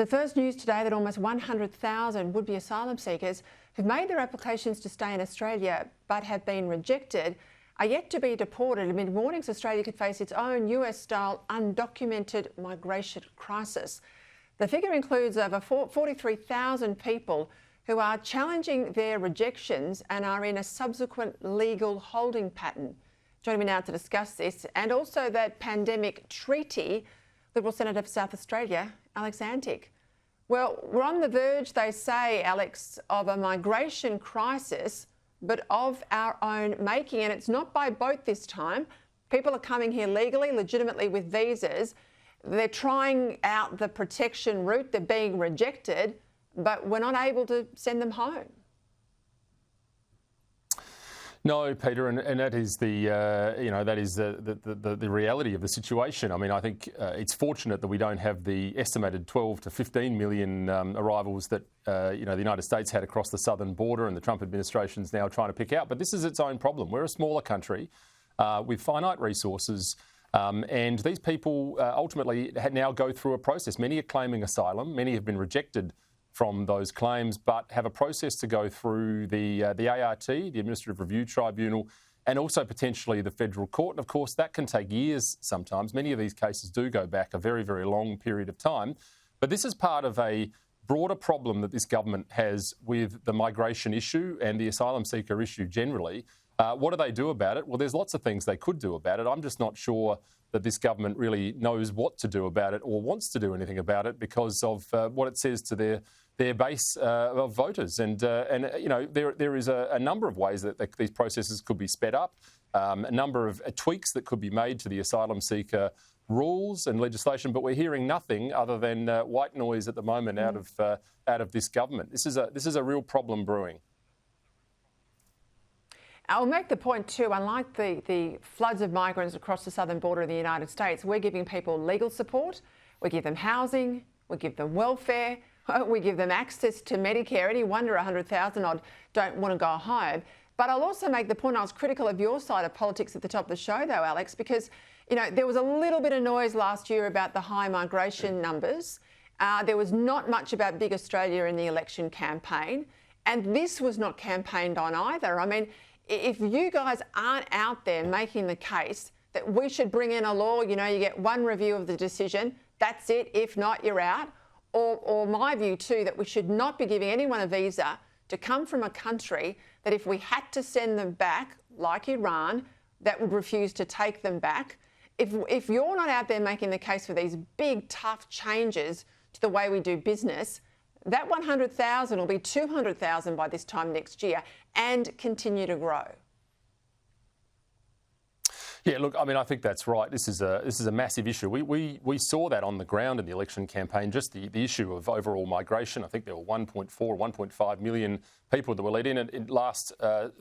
The first news today that almost 100,000 would-be asylum seekers who've made their applications to stay in Australia but have been rejected are yet to be deported amid warnings Australia could face its own US-style undocumented migration crisis. The figure includes over 43,000 people who are challenging their rejections and are in a subsequent legal holding pattern. Joining me now to discuss this and also that pandemic treaty, Liberal Senator for South Australia, Alex Antic. Well, we're on the verge, they say, Alex, of a migration crisis, but of our own making. And it's not by boat this time. People are coming here legally, legitimately with visas. They're trying out the protection route. They're being rejected, but we're not able to send them home. No, Peter, and that is the reality of the situation. I mean, I think it's fortunate that we don't have the estimated 12 to 15 million arrivals that the United States had across the southern border, and the Trump administration's now trying to pick out. But this is its own problem. We're a smaller country with finite resources, and these people ultimately now go through a process. Many are claiming asylum. Many have been rejected from those claims, but have a process to go through the ART, the Administrative Review Tribunal, and also potentially the federal court. And of course, that can take years sometimes. Many of these cases do go back a very, very long period of time. But this is part of a broader problem that this government has with the migration issue and the asylum seeker issue generally. What do they do about it? Well, there's lots of things they could do about it. I'm just not sure that this government really knows what to do about it or wants to do anything about it because of what it says to their base of voters. And there is a number of ways that these processes could be sped up, a number of tweaks that could be made to the asylum seeker rules and legislation, but we're hearing nothing other than white noise at the moment out of this government. This is a real problem brewing. I'll make the point too, unlike the floods of migrants across the southern border of the United States, we're giving people legal support, we give them housing, we give them welfare, we give them access to Medicare. Any wonder 100,000 odd don't want to go home. But I'll also make the point, I was critical of your side of politics at the top of the show though, Alex, because there was a little bit of noise last year about the high migration numbers. There was not much about Big Australia in the election campaign, and this was not campaigned on either. I mean, if you guys aren't out there making the case that we should bring in a law, you get one review of the decision, that's it. If not, you're out. Or my view too, that we should not be giving anyone a visa to come from a country that if we had to send them back, like Iran, that would refuse to take them back. If you're not out there making the case for these big, tough changes to the way we do business, that 100,000 will be 200,000 by this time next year and continue to grow. Yeah, look, I mean, I think that's right. This is a massive issue. We saw that on the ground in the election campaign, just the issue of overall migration. I think there were 1.4, 1.5 million people that were let in the last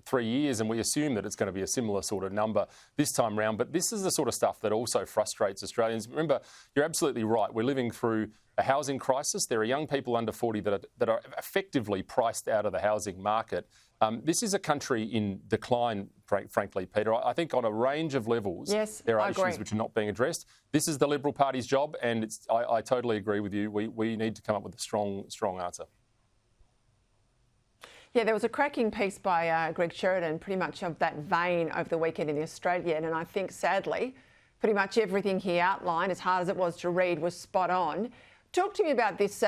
3 years, and we assume that it's going to be a similar sort of number this time round. But this is the sort of stuff that also frustrates Australians. Remember, you're absolutely right. We're living through a housing crisis. There are young people under 40 that are effectively priced out of the housing market. This is a country in decline, frankly, Peter. I think on a range of levels, yes, there are issues which are not being addressed. This is the Liberal Party's job, and I totally agree with you. We need to come up with a strong answer. Yeah, there was a cracking piece by Greg Sheridan, pretty much of that vein over the weekend in The Australian, and I think, sadly, pretty much everything he outlined, as hard as it was to read, was spot on. Talk to me about this,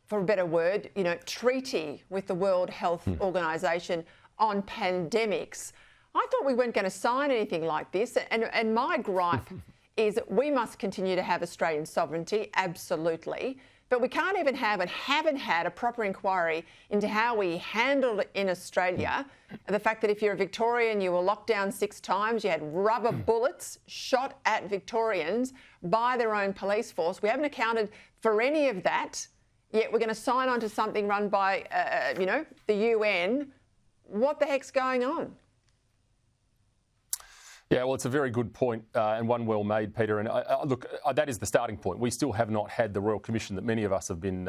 for a better word, treaty with the World Health Organization on pandemics. I thought we weren't going to sign anything like this, and my gripe is that we must continue to have Australian sovereignty, absolutely, but we can't even have and haven't had a proper inquiry into how we handled it in Australia. The fact that if you're a Victorian, you were locked down 6 times, you had rubber bullets shot at Victorians by their own police force. We haven't accounted for any of that, yet we're going to sign on to something run by, the UN. What the heck's going on? Yeah, well, it's a very good point and one well made, Peter. And look, that is the starting point. We still have not had the Royal Commission that many of us have been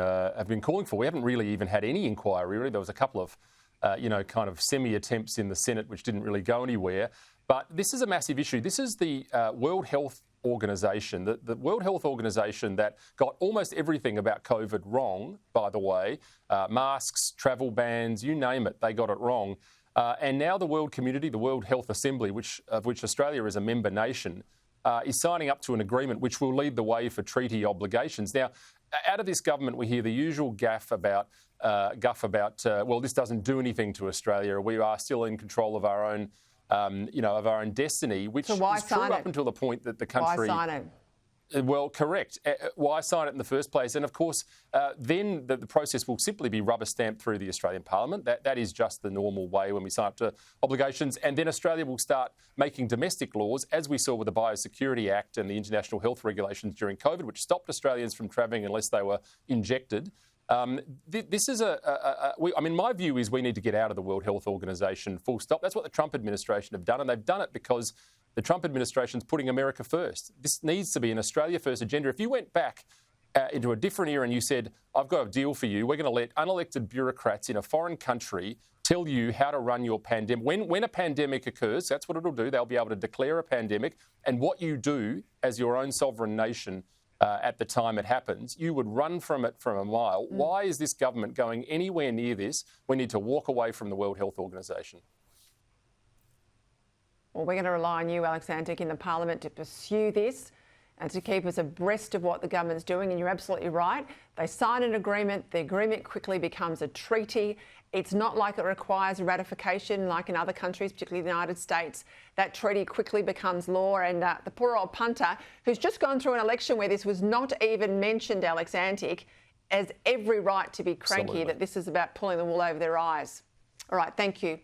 calling for. We haven't really even had any inquiry. Really, there was a couple of, kind of semi-attempts in the Senate which didn't really go anywhere. But this is a massive issue. This is the World Health organisation, the World Health Organisation that got almost everything about COVID wrong, by the way, masks, travel bans, you name it, they got it wrong. And now the world community, the World Health Assembly, of which Australia is a member nation, is signing up to an agreement which will lead the way for treaty obligations. Now, out of this government, we hear the usual guff about, well, this doesn't do anything to Australia. We are still in control of our own, of our own destiny, which so why is true up until the point that the country. Why sign it? Well, correct. Why sign it in the first place? And of course, then the process will simply be rubber stamped through the Australian Parliament. That is just the normal way when we sign up to obligations. And then Australia will start making domestic laws, as we saw with the Biosecurity Act and the international health regulations during COVID, which stopped Australians from travelling unless they were injected. This is my view is we need to get out of the World Health Organisation, full stop. That's what the Trump administration have done, and they've done it because the Trump administration's putting America first. This needs to be an Australia first agenda. If you went back into a different era and you said, I've got a deal for you, we're going to let unelected bureaucrats in a foreign country tell you how to run your pandemic. When a pandemic occurs, that's what it'll do. They'll be able to declare a pandemic, and what you do as your own sovereign nation at the time it happens, you would run from it from a mile. Why is this government going anywhere near this? We need to walk away from the World Health Organisation. Well, we're going to rely on you, Alex Antic, in the Parliament to pursue this and to keep us abreast of what the government's doing. And you're absolutely right. They sign an agreement. The agreement quickly becomes a treaty. It's not like it requires ratification like in other countries, particularly the United States. That treaty quickly becomes law. And the poor old punter, who's just gone through an election where this was not even mentioned, Alex Antic, has every right to be cranky. Absolutely. That this is about pulling the wool over their eyes. All right, thank you.